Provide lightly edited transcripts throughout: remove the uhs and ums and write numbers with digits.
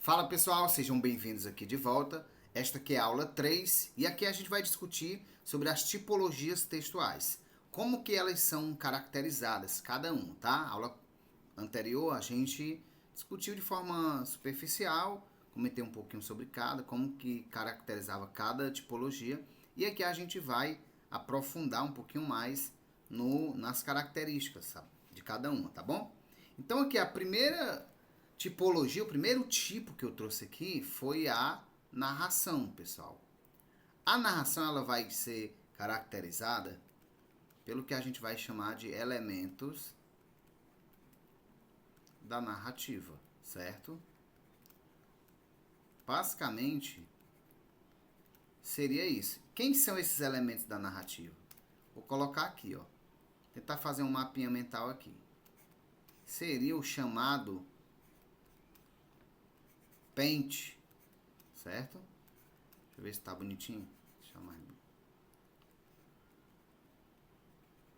Fala pessoal, sejam bem-vindos aqui de volta. Esta aqui é a aula 3 e aqui a gente vai discutir sobre as tipologias textuais. Como que elas são caracterizadas, cada um, tá? A aula anterior a gente discutiu de forma superficial, comentei um pouquinho sobre cada, como que caracterizava cada tipologia. E aqui a gente vai aprofundar um pouquinho mais nas características, sabe, de cada uma, tá bom? Então aqui a primeira tipologia, o primeiro tipo que eu trouxe aqui foi a narração, pessoal. A narração ela vai ser caracterizada pelo que a gente vai chamar de elementos da narrativa, certo? Basicamente, seria isso. Quem são esses elementos da narrativa? Vou colocar aqui, ó. Tentar fazer um mapinha mental aqui. Seria o chamado pente, certo? Deixa eu ver se tá bonitinho. Deixa eu mais.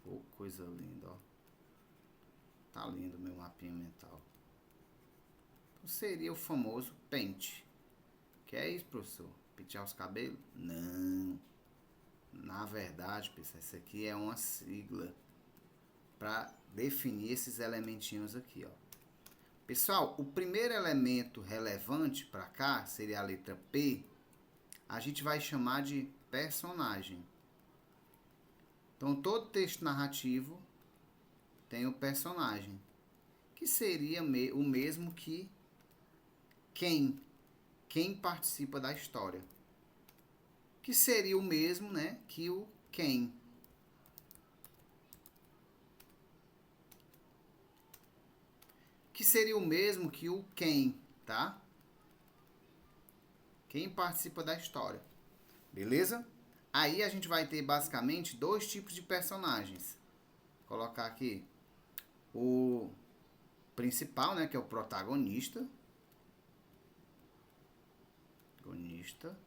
Oh, coisa linda, ó. Tá lindo meu mapinha mental. Então seria o famoso pente. Que é isso, professor? Pentear os cabelos? Não. Na verdade, pessoal, isso aqui é uma sigla para definir esses elementinhos aqui, ó. Pessoal, o primeiro elemento relevante para cá seria a letra P. A gente vai chamar de personagem. Então, todo texto narrativo tem o personagem, que seria o mesmo que quem participa da história, que seria o mesmo, né, que o quem. Que seria o mesmo que o quem, tá? Quem participa da história. Beleza? Aí a gente vai ter basicamente dois tipos de personagens. Vou colocar aqui o principal, né, que é o protagonista. Protagonista,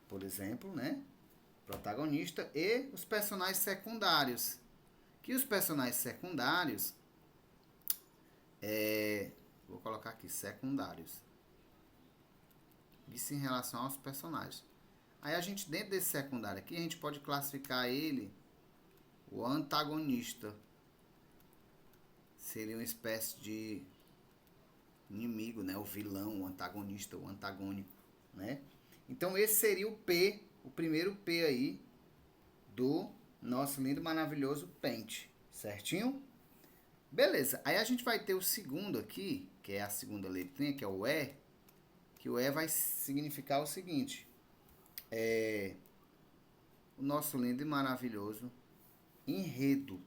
por exemplo, né? Protagonista e os personagens secundários. Que os personagens secundários vou colocar aqui secundários. Isso em relação aos personagens. Aí a gente dentro desse secundário aqui a gente pode classificar ele o antagonista. Seria uma espécie de inimigo, né? O vilão, o antagonista, o antagônico, né? Então esse seria o P, o primeiro P aí do nosso lindo maravilhoso pente, certinho? Beleza, aí a gente vai ter o segundo aqui, que é a segunda letrinha, que é o E, que o E vai significar o seguinte, o nosso lindo e maravilhoso enredo,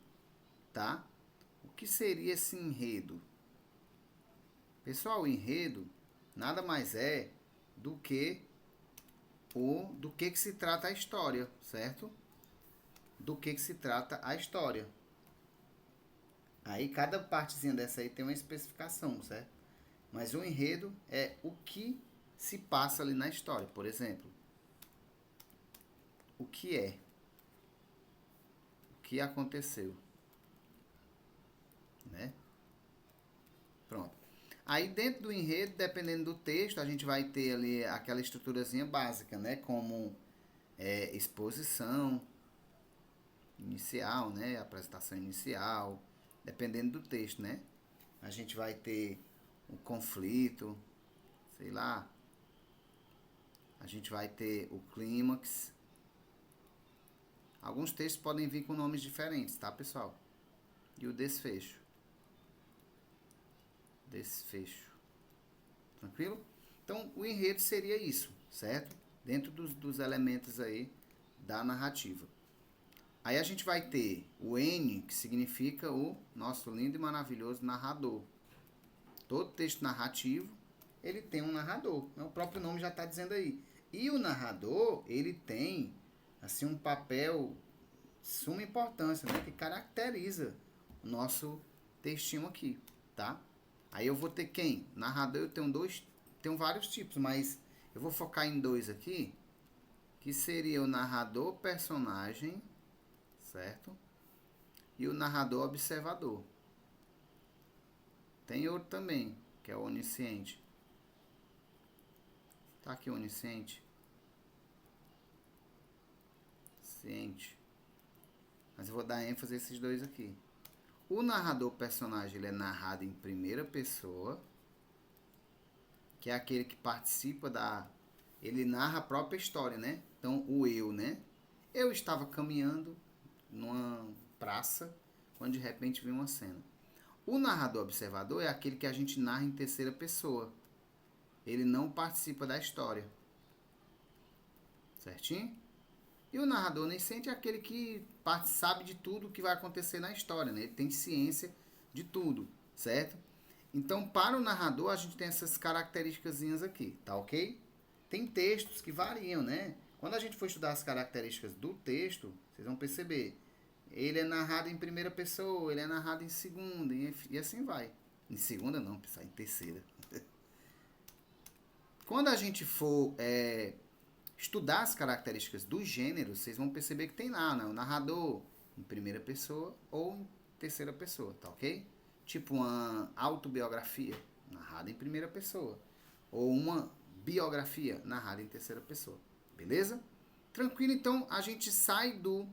tá? O que seria esse enredo? Pessoal, o enredo nada mais é do que que se trata a história, certo? Do que se trata a história. Aí cada partezinha dessa aí tem uma especificação, certo? Mas o enredo é o que se passa ali na história. Por exemplo, o que é? O que aconteceu? Né? Pronto. Aí dentro do enredo, dependendo do texto, a gente vai ter ali aquela estruturazinha básica, né? Como exposição inicial, né? Apresentação inicial, dependendo do texto, né? A gente vai ter o conflito, sei lá. A gente vai ter o clímax. Alguns textos podem vir com nomes diferentes, tá, pessoal? E o desfecho. Desfecho. Tranquilo? Então, o enredo seria isso, certo? Dentro dos elementos aí da narrativa. Aí a gente vai ter o N, que significa o nosso lindo e maravilhoso narrador. Todo texto narrativo, ele tem um narrador. O próprio nome já está dizendo aí. E o narrador, ele tem assim um papel de suma importância, né? Que caracteriza o nosso textinho aqui, tá? Aí eu vou ter quem? Narrador eu tenho vários tipos, mas eu vou focar em dois aqui, que seria o narrador personagem, certo? E o narrador observador. Tem outro também, que é o onisciente. Tá aqui onisciente. Ciente. Mas eu vou dar ênfase a esses dois aqui. O narrador personagem, ele é narrado em primeira pessoa, que é aquele que participa da... Ele narra a própria história, né? Então, o eu, né? Eu estava caminhando numa praça, quando de repente vi uma cena. O narrador observador é aquele que a gente narra em terceira pessoa. Ele não participa da história. Certinho? E o narrador onisciente é aquele que sabe de tudo que vai acontecer na história, né? Ele tem ciência de tudo, certo? Então, para o narrador, a gente tem essas características aqui, tá ok? Tem textos que variam, né? Quando a gente for estudar as características do texto, vocês vão perceber. Ele é narrado em primeira pessoa, ele é narrado em segunda, e assim vai. Em segunda não, pessoal, em terceira. Quando a gente for estudar as características do gênero, vocês vão perceber que tem lá, né? O narrador em primeira pessoa ou em terceira pessoa, tá ok? Tipo uma autobiografia narrada em primeira pessoa. Ou uma biografia narrada em terceira pessoa. Beleza? Tranquilo, então a gente sai do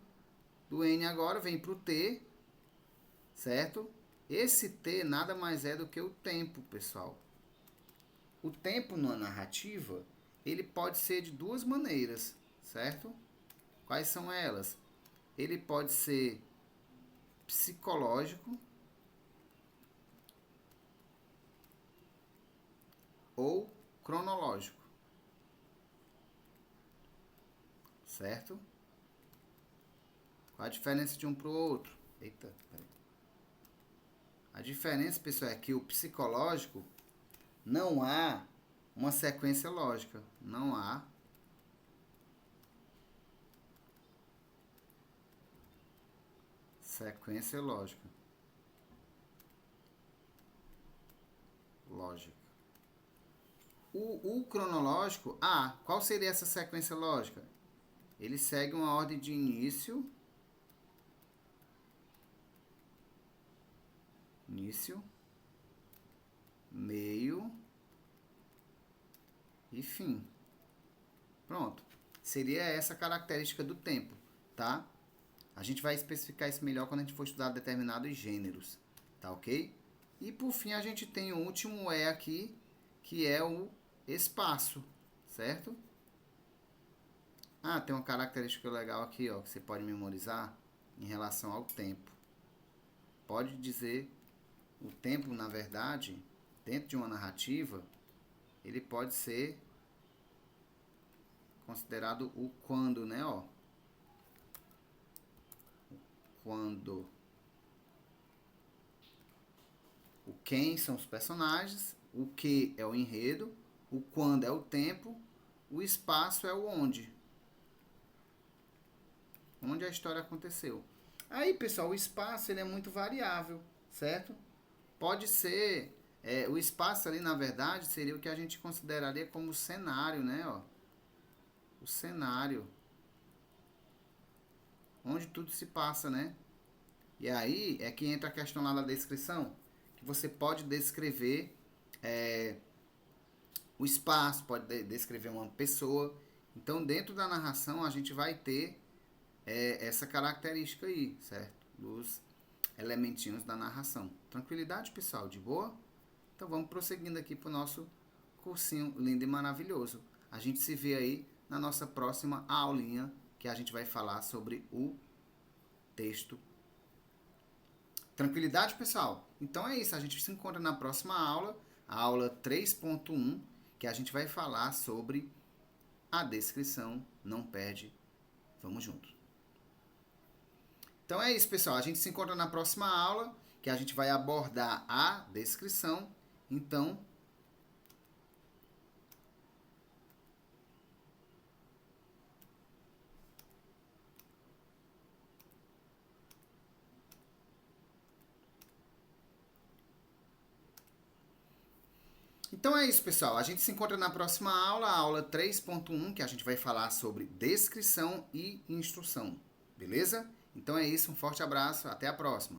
N agora, vem pro T, certo? Esse T nada mais é do que o tempo, pessoal. O tempo na narrativa, ele pode ser de duas maneiras, certo? Quais são elas? Ele pode ser psicológico ou cronológico, certo? Qual a diferença de um para o outro? Eita, peraí. A diferença, pessoal, é que o psicológico não há uma sequência lógica, não há sequência lógica. O cronológico, qual seria essa sequência lógica? Ele segue uma ordem de início, meio e fim. Pronto. Seria essa característica do tempo, tá? A gente vai especificar isso melhor quando a gente for estudar determinados gêneros, tá ok? E por fim a gente tem o último E aqui, que é o espaço, certo? Tem uma característica legal aqui, ó, que você pode memorizar em relação ao tempo. Pode dizer, o tempo, na verdade, dentro de uma narrativa, ele pode ser considerado o quando, né, ó? Quando. O quem são os personagens, o que é o enredo, o quando é o tempo, o espaço é o onde. Onde a história aconteceu. Aí, pessoal, o espaço ele é muito variável, certo? Pode ser... o espaço ali, na verdade, seria o que a gente consideraria como cenário, né? Ó. O cenário. Onde tudo se passa, né? E aí é que entra a questão lá da descrição. Que você pode descrever o espaço, pode descrever uma pessoa. Então, dentro da narração, a gente vai ter essa característica aí, certo? Dos elementinhos da narração. Tranquilidade, pessoal? De boa? Então, vamos prosseguindo aqui para o nosso cursinho lindo e maravilhoso. A gente se vê aí na nossa próxima aulinha, que a gente vai falar sobre o texto. Tranquilidade, pessoal? Então é isso, a gente se encontra na próxima aula, a aula 3.1, que a gente vai falar sobre a descrição. Não perde, vamos junto. Então é isso, pessoal, a gente se encontra na próxima aula, que a gente vai abordar a descrição. Então, é isso, pessoal. A gente se encontra na próxima aula, a aula 3.1, que a gente vai falar sobre descrição e instrução. Beleza? Então é isso, um forte abraço, até a próxima.